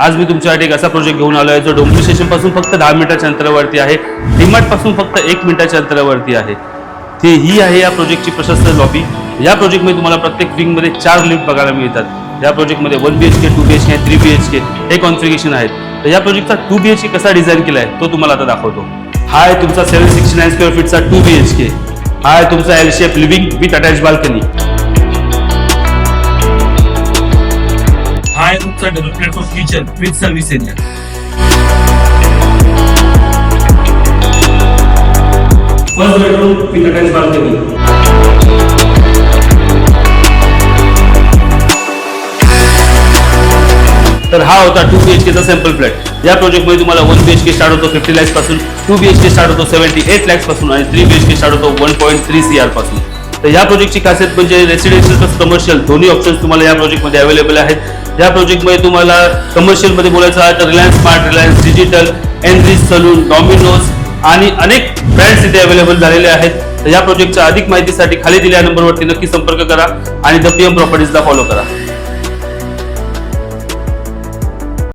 आज मी तुमच्यासाठी एक असा प्रोजेक्ट घेऊन आलो आहे जो डोंबिवली स्टेशन पासून फक्त 10 मिनिटाच्या अंतरावरती आहे, डीमार्ट पासून फक्त 1 मिनिटाच्या अंतरावरती आहे. ही आहे या प्रोजेक्टची प्रशस्त लॉबी. या प्रोजेक्टमध्ये तुम्हाला प्रत्येक विंगमध्ये 4 लिफ्ट बघायला मिळतात. या प्रोजेक्टमध्ये 1 BHK, 2 BHK, 3 BHK हे कॉन्फिगरेशन आहेत. तर या प्रोजेक्टचा 2 BHK कसा डिझाईन केला आहे तो तुम्हाला आता दाखवतो. हा आहे तुमचा 769 स्क्वेअर फीटचा 2 BHK. हा आहे तुमचा L shape living with attach balcony. हा आहे तुमचा double platform kitchen with service area. First bedroom with attach balcony. तर हा होता 2 BHK चा सॅम्पल फ्लॅट. या प्रोजेक्टमध्ये तुम्हाला 1 BHK स्टार्ट होतो 50 lakhs पासून, 2 BHK स्टार्ट होतो 78 lakhs पासून आणि 3 BHK स्टार्ट होतो 1.3 CR पासून. तर या प्रोजेक्टची खासियत म्हणजे रेसिडेन्शियल प्लस कमर्शियल दोन्ही ऑप्शन्स तुम्हाला या प्रोजेक्टमध्ये अवेलेबल आहेत. या प्रोजेक्टमध्ये तुम्हाला कमर्शियलमध्ये बोलायचं आहे तर Reliance Smart, Reliance Digital, Enrich Salon, Domino's आणि अनेक ब्रँड्स इथे अवेलेबल झालेले आहेत. तर या प्रोजेक्टच्या अधिक माहितीसाठी खाली दिलेल्या नंबरवरती नक्की संपर्क करा आणि द PM प्रॉपर्टीजला फॉलो करा.